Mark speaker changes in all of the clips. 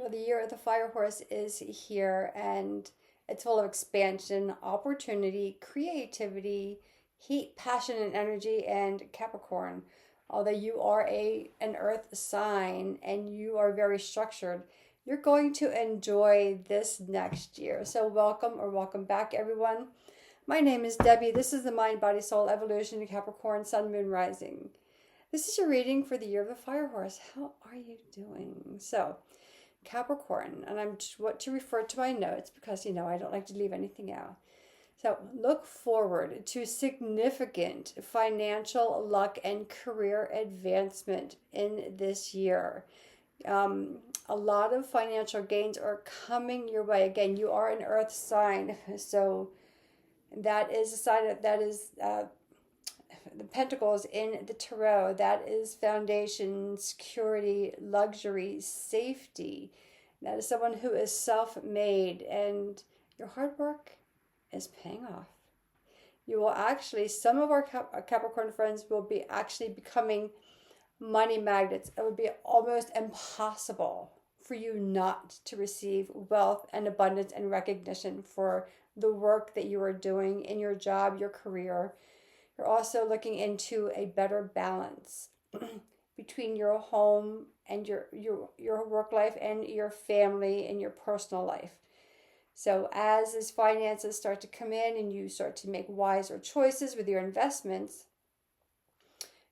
Speaker 1: Well, the year of the fire horse is here, and it's full of expansion, opportunity, creativity, heat, passion, and energy, and Capricorn. Although you are an earth sign and you are very structured, you're going to enjoy this next year. So welcome back, everyone. My name is Debbie. This is the Mind, Body, Soul Evolution Capricorn Sun, Moon, Rising. This is your reading for the year of the fire horse. How are you doing? So, Capricorn, and I'm what to refer to my notes because I don't like to leave anything out. So look forward to significant financial luck and career advancement in this year. A lot of financial gains are coming your way. Again, you are an earth sign, so that is a sign that is the pentacles in the tarot. That is foundation, security, luxury, safety. That is someone who is self-made, and your hard work is paying off. You will actually, some of our Capricorn friends will be actually becoming money magnets. It would be almost impossible for you not to receive wealth and abundance and recognition for the work that you are doing in your job, your career. You're also looking into a better balance between your home and your work life and your family and your personal life. So as these finances start to come in and you start to make wiser choices with your investments,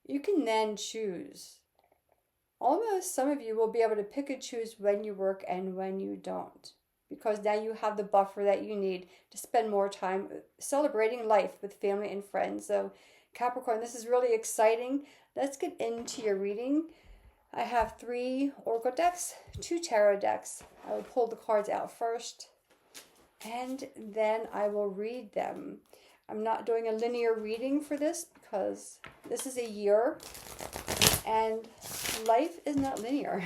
Speaker 1: you can then choose. Almost some of you will be able to pick and choose when you work and when you don't, because now you have the buffer that you need to spend more time celebrating life with family and friends. So Capricorn, this is really exciting. Let's get into your reading. I have 3 oracle decks, 2 tarot decks. I will pull the cards out first, and then I will read them. I'm not doing a linear reading for this because this is a year, and life is not linear.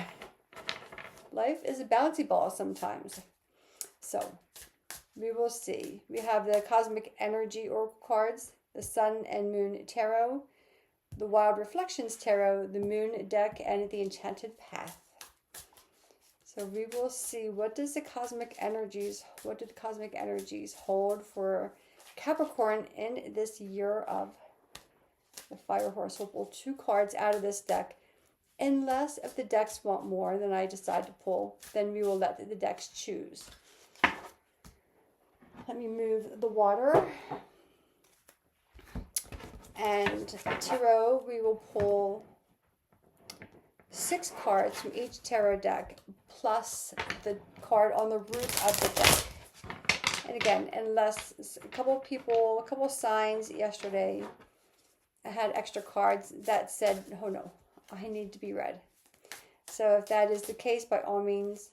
Speaker 1: Life is a bouncy ball sometimes. So we will see. We have the Cosmic Energy Oracle cards, the Sun and Moon Tarot, the Wild Reflections Tarot, the Moon deck, and the Enchanted Path. So we will see what do the cosmic energies hold for Capricorn in this year of the fire horse. We'll pull 2 cards out of this deck. Unless if the decks want more than I decide to pull, then we will let the decks choose. Let me move the water. And tarot, we will pull 6 cards from each tarot deck, plus the card on the root of the deck. And again, unless a couple signs yesterday, I had extra cards that said, oh no, I need to be read. So if that is the case, by all means,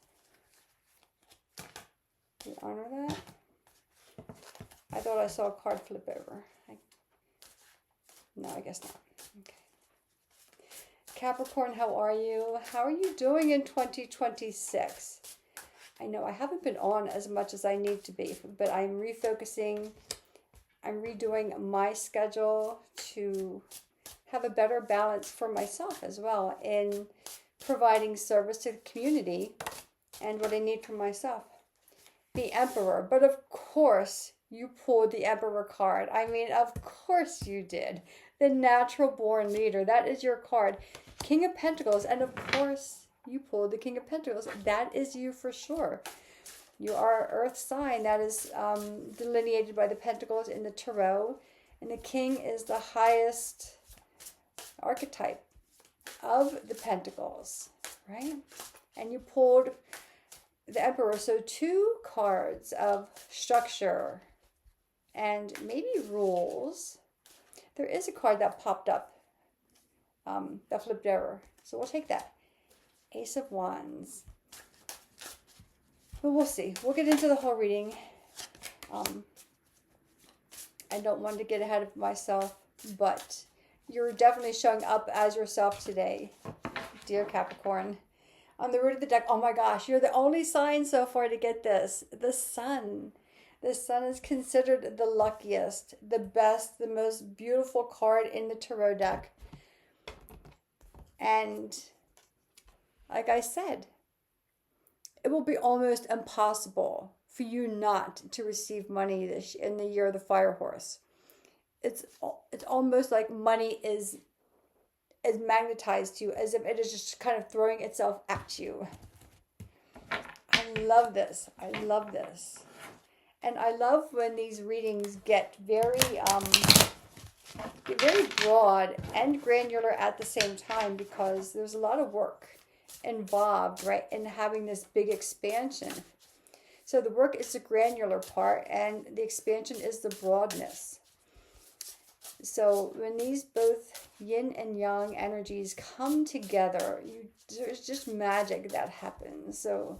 Speaker 1: we honor that. I thought I saw a card flip over. No, I guess not. Okay. Capricorn, how are you? How are you doing in 2026? I know I haven't been on as much as I need to be, but I'm refocusing. I'm redoing my schedule to have a better balance for myself as well in providing service to the community and what I need for myself. The Emperor, but of course you pulled the Emperor card. I mean, of course you did. The natural born leader. That is your card. King of Pentacles. And of course you pulled the King of Pentacles. That is you for sure. You are an earth sign. That is delineated by the Pentacles in the Tarot. And the King is the highest archetype of the Pentacles. Right? And you pulled the Emperor. So 2 cards of structure and maybe rules. There is a card that popped up that flipped over. So we'll take that. Ace of Wands. But we'll see. We'll get into the whole reading. I don't want to get ahead of myself, but you're definitely showing up as yourself today, dear Capricorn. On the root of the deck, oh my gosh, you're the only sign so far to get this. The Sun. The Sun is considered the luckiest, the best, the most beautiful card in the tarot deck. And like I said, it will be almost impossible for you not to receive money this in the year of the fire horse. It's almost like money is magnetized to you, as if it is just kind of throwing itself at you. I love this. I love this. And I love when these readings get very broad and granular at the same time, because there's a lot of work involved, right, in having this big expansion. So the work is the granular part, and the expansion is the broadness. So when these both yin and yang energies come together, there's just magic that happens. So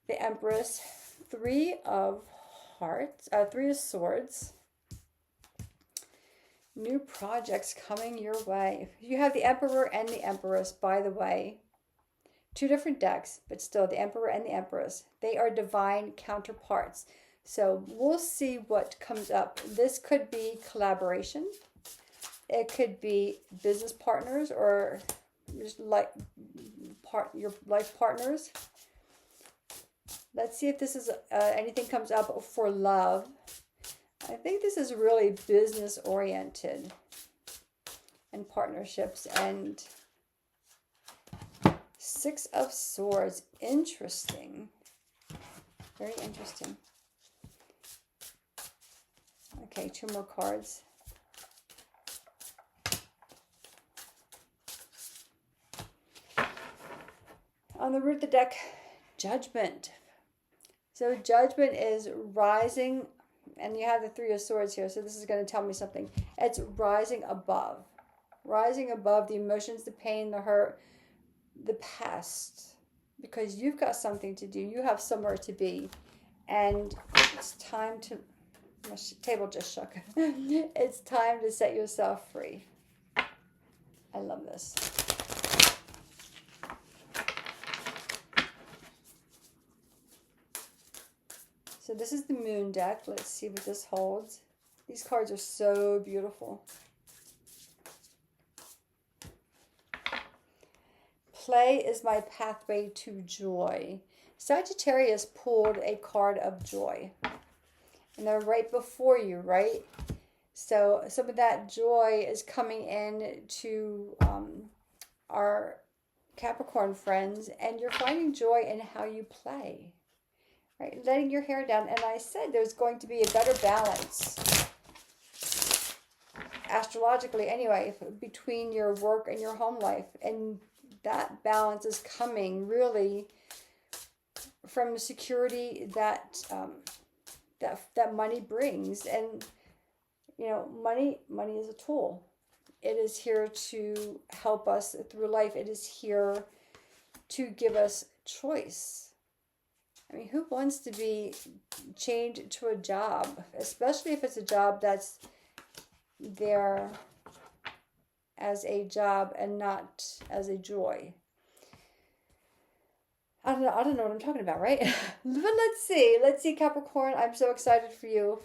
Speaker 1: the Empress, Three of Swords. New projects coming your way. You have the Emperor and the Empress, by the way. Two different decks, but still the Emperor and the Empress. They are divine counterparts. So we'll see what comes up. This could be collaboration. It could be business partners, or just like your life partners. Let's see if this is anything comes up for love. I think this is really business oriented and partnerships. And Six of Swords. Interesting. Very interesting. Okay, two more cards. On the root of the deck, Judgment. So Judgment is rising, and you have the Three of Swords here, so this is going to tell me something. It's rising above. Rising above the emotions, the pain, the hurt, the past. Because you've got something to do. You have somewhere to be. And it's time to... My table just shook. It's time to set yourself free. I love this. So this is the Moon deck. Let's see what this holds. These cards are so beautiful. Play is my pathway to joy. Sagittarius pulled a card of joy. And they're right before you, right? So some of that joy is coming in to our Capricorn friends, and you're finding joy in how you play, right? Letting your hair down. And I said there's going to be a better balance, astrologically anyway, between your work and your home life. And that balance is coming really from the security that that money brings. And you know, money is a tool. It is here to help us through life. It is here to give us choice. I mean, who wants to be chained to a job, especially if it's a job that's there as a job and not as a joy? I don't know what I'm talking about, right? But let's see, Capricorn. I'm so excited for you.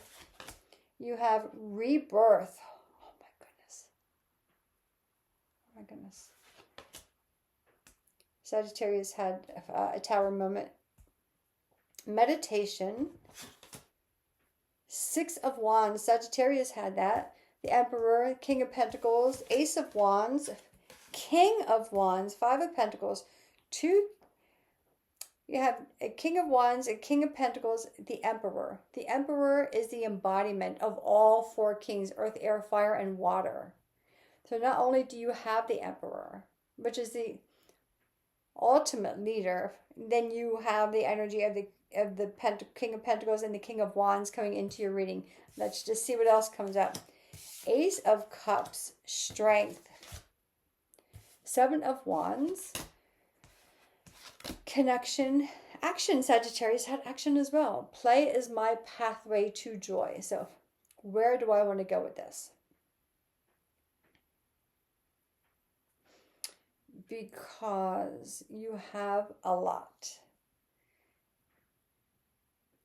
Speaker 1: You have rebirth. Oh my goodness. Oh my goodness. Sagittarius had a tower moment. Meditation. Six of Wands. Sagittarius had that. The Emperor, King of Pentacles, Ace of Wands, King of Wands, Five of Pentacles, you have a King of Wands, a King of Pentacles, the Emperor. The Emperor is the embodiment of all four kings, earth, air, fire, and water. So not only do you have the Emperor, which is the ultimate leader, then you have the energy of the King of Pentacles and the King of Wands coming into your reading. Let's just see what else comes up. Ace of Cups, Strength. Seven of Wands. Connection, action. Sagittarius had action as well. Play is my pathway to joy. So where do I want to go with this? Because you have a lot.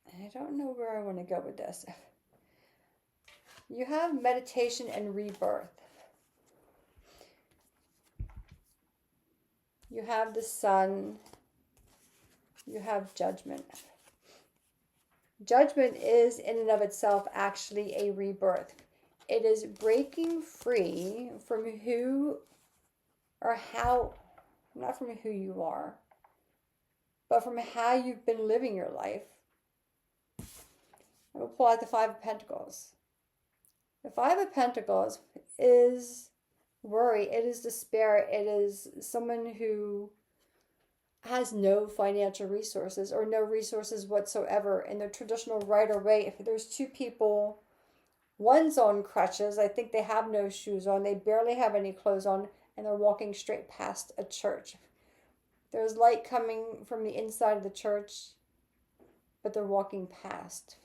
Speaker 1: I don't know where I want to go with this. You have meditation and rebirth. You have the Sun. You have Judgment. Judgment is in and of itself actually a rebirth. It is breaking free from who or how, not from who you are, but from how you've been living your life. I'm going to pull out the Five of Pentacles. The Five of Pentacles is worry, it is despair, it is someone who has no financial resources or no resources whatsoever. In the traditional Rider Waite, if there's two people, one's on crutches, I think they have no shoes on, they barely have any clothes on, and they're walking straight past a church. There's light coming from the inside of the church, but they're walking past.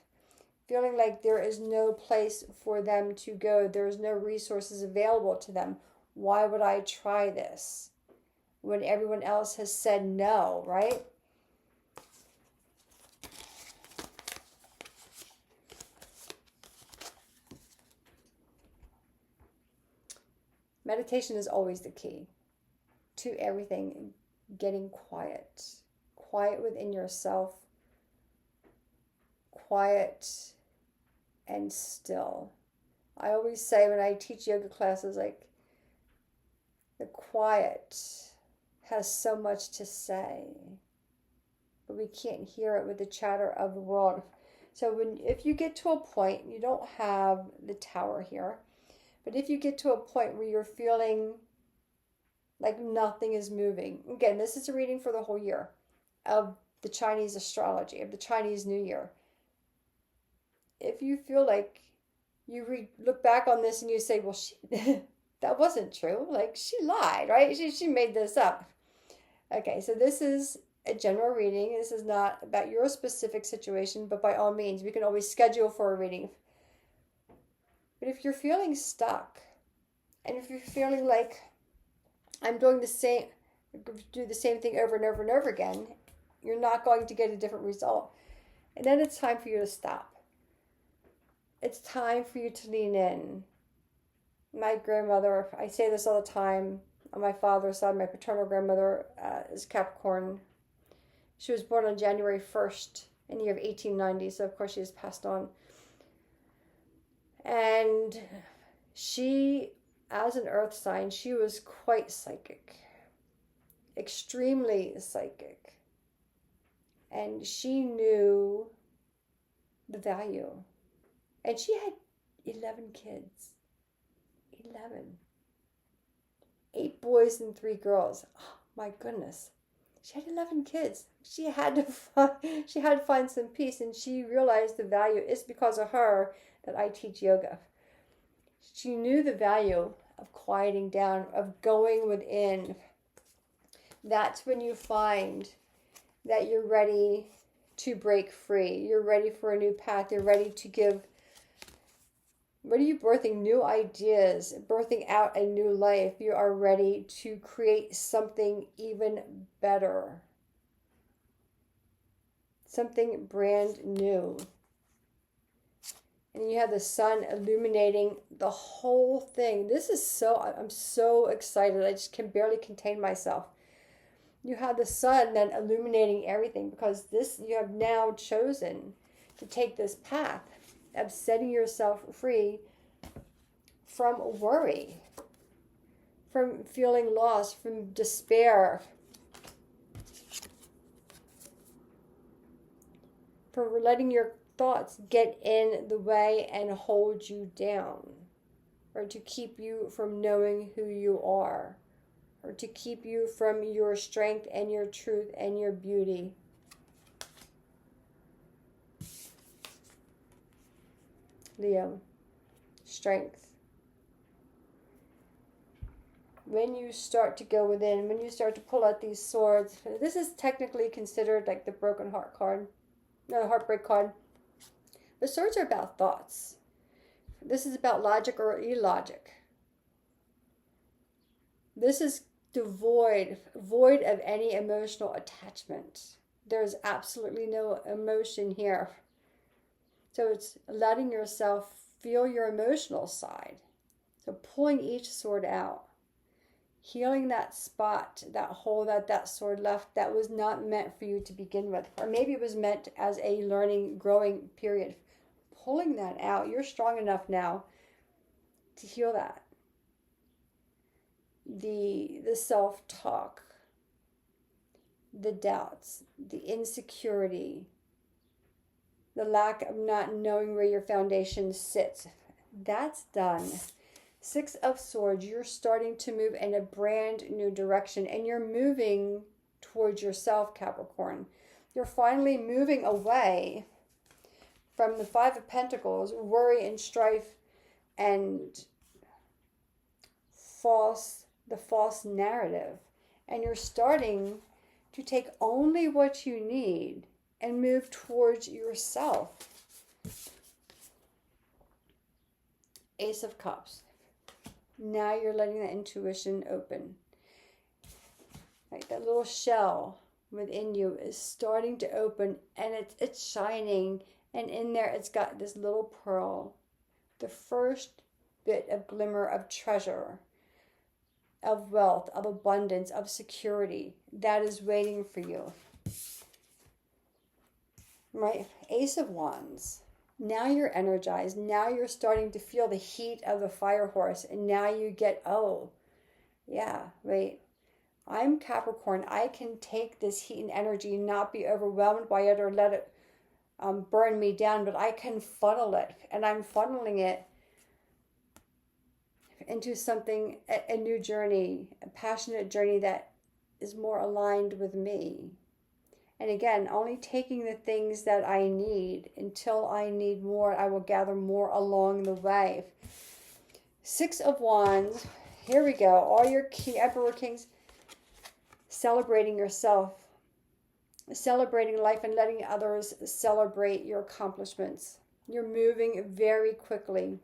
Speaker 1: Feeling like there is no place for them to go. There's no resources available to them. Why would I try this when everyone else has said no, right? Meditation is always the key to everything. Getting quiet. Quiet within yourself. Quiet and still. I always say when I teach yoga classes, like, the quiet has so much to say, but we can't hear it with the chatter of the world. So if you get to a point, you don't have the Tower here, but if you get to a point where you're feeling like nothing is moving, again, this is a reading for the whole year of the Chinese astrology, of the Chinese New Year. If you feel like you look back on this and you say, well, that wasn't true. Like, she lied, right? She made this up. Okay, so this is a general reading. This is not about your specific situation, but by all means, we can always schedule for a reading. But if you're feeling stuck, and if you're feeling like I'm doing the same thing over and over and over again, you're not going to get a different result. And then it's time for you to stop. It's time for you to lean in. My grandmother, I say this all the time, on my father's side, my paternal grandmother is Capricorn. She was born on January 1st in the year of 1890, so of course she has passed on. And she, as an earth sign, she was quite psychic. Extremely psychic. And she knew the value. And she had 11 kids. 11. 8 boys and 3 girls. Oh, my goodness. She had 11 kids. She had to find some peace, and she realized the value. It's because of her that I teach yoga. She knew the value of quieting down, of going within. That's when you find that you're ready to break free. You're ready for a new path. You're ready to give. What are you birthing? New ideas, birthing out a new life. You are ready to create something even better. Something brand new. And you have the sun illuminating the whole thing. I'm so excited. I just can barely contain myself. You have the sun then illuminating everything, because you have now chosen to take this path of setting yourself free from worry, from feeling lost, from despair, from letting your thoughts get in the way and hold you down, or to keep you from knowing who you are, or to keep you from your strength and your truth and your beauty. Leo, strength. When you start to go within, when you start to pull out these swords, this is technically considered like the broken heart card, no, the heartbreak card. The swords are about thoughts. This is about logic or illogic. This is void of any emotional attachment. There's absolutely no emotion here. So it's letting yourself feel your emotional side. So pulling each sword out. Healing that spot, that hole that sword left that was not meant for you to begin with. Or maybe it was meant as a learning, growing period. Pulling that out. You're strong enough now to heal that. The self-talk, the doubts, the insecurity, the lack of not knowing where your foundation sits. That's done. Six of Swords, you're starting to move in a brand new direction, and you're moving towards yourself, Capricorn. You're finally moving away from the Five of Pentacles, worry and strife and the false narrative. And you're starting to take only what you need and move towards yourself. Ace of Cups. Now you're letting that intuition open. Like that little shell within you is starting to open, and it's shining, and in there it's got this little pearl. The first bit of glimmer of treasure, of wealth, of abundance, of security that is waiting for you. Right? Ace of Wands. Now you're energized. Now you're starting to feel the heat of the fire horse. And now you get, oh, yeah, right. I'm Capricorn. I can take this heat and energy and not be overwhelmed by it or let it burn me down, but I can funnel it. And I'm funneling it into something, a new journey, a passionate journey that is more aligned with me. And again, only taking the things that I need. Until I need more, I will gather more along the way. Six of Wands. Here we go. All your Emperor Kings. Celebrating yourself. Celebrating life and letting others celebrate your accomplishments. You're moving very quickly.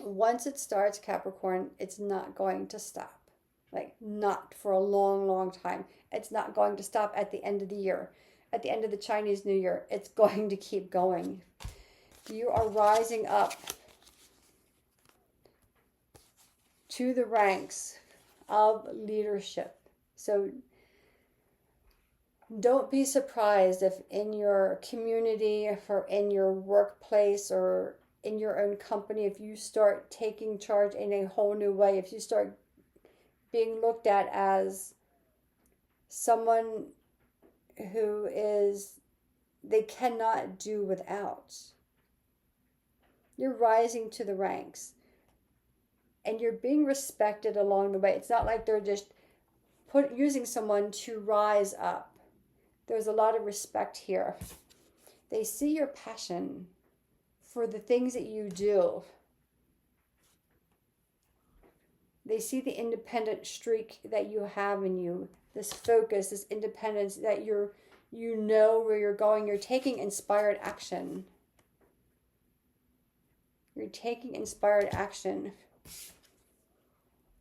Speaker 1: Once it starts, Capricorn, it's not going to stop. Like, not for a long, long time. It's not going to stop at the end of the year. At the end of the Chinese New Year, it's going to keep going. You are rising up to the ranks of leadership. So don't be surprised if in your community, or in your workplace, or in your own company, if you start taking charge in a whole new way, if you start being looked at as someone who they cannot do without. You're rising to the ranks and you're being respected along the way. It's not like they're just using someone to rise up. There's a lot of respect here. They see your passion for the things that you do. They see the independent streak that you have in you, this focus, this independence, that you know where you're going. You're taking inspired action. You're taking inspired action.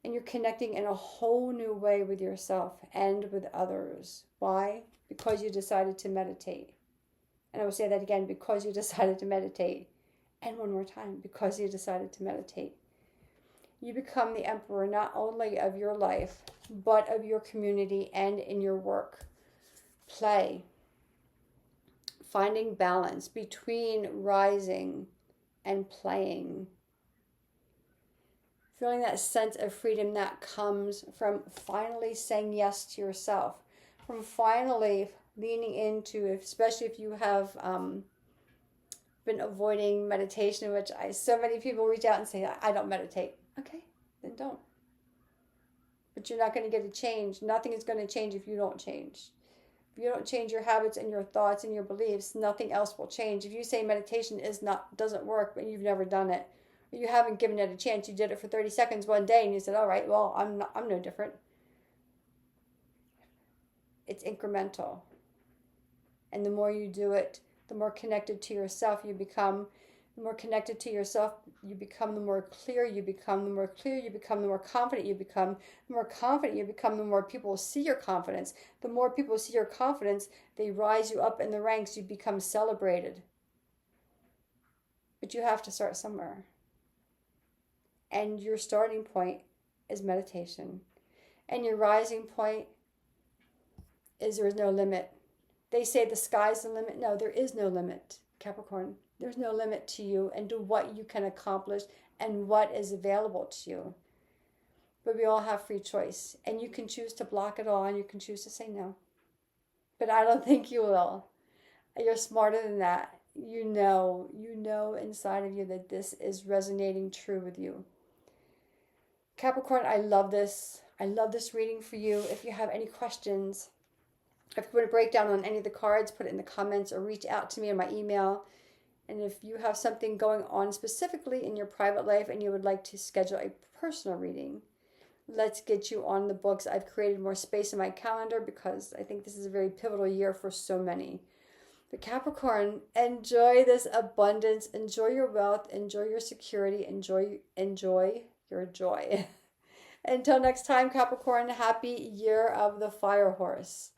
Speaker 1: And you're connecting in a whole new way with yourself and with others. Why? Because you decided to meditate. And I will say that again, because you decided to meditate. And one more time, because you decided to meditate. You become the emperor not only of your life, but of your community and in your work. Play. Finding balance between rising and playing. Feeling that sense of freedom that comes from finally saying yes to yourself. From finally leaning into, especially if you have been avoiding meditation, which so many people reach out and say, I don't meditate. Okay, then don't. But you're not going to get a change. Nothing is going to change if you don't change. If you don't change your habits and your thoughts and your beliefs, nothing else will change. If you say meditation doesn't work, but you've never done it, or you haven't given it a chance, you did it for 30 seconds one day and you said, all right, well, I'm no different. It's incremental. And the more you do it, the more connected to yourself you become. The more connected to yourself you become, the more clear you become. The more clear you become, the more confident you become. The more confident you become, the more people see your confidence. The more people see your confidence, they rise you up in the ranks. You become celebrated. But you have to start somewhere. And your starting point is meditation. And your rising point is there is no limit. They say the sky's the limit. No, there is no limit, Capricorn. There's no limit to you and to what you can accomplish and what is available to you. But we all have free choice. And you can choose to block it all and you can choose to say no. But I don't think you will. You're smarter than that. You know inside of you that this is resonating true with you. Capricorn, I love this. I love this reading for you. If you have any questions, if you want a breakdown on any of the cards, put it in the comments or reach out to me on my email. And if you have something going on specifically in your private life and you would like to schedule a personal reading, let's get you on the books. I've created more space in my calendar because I think this is a very pivotal year for so many. But Capricorn, enjoy this abundance, enjoy your wealth, enjoy your security, enjoy your joy. Until next time, Capricorn, happy year of the fire horse.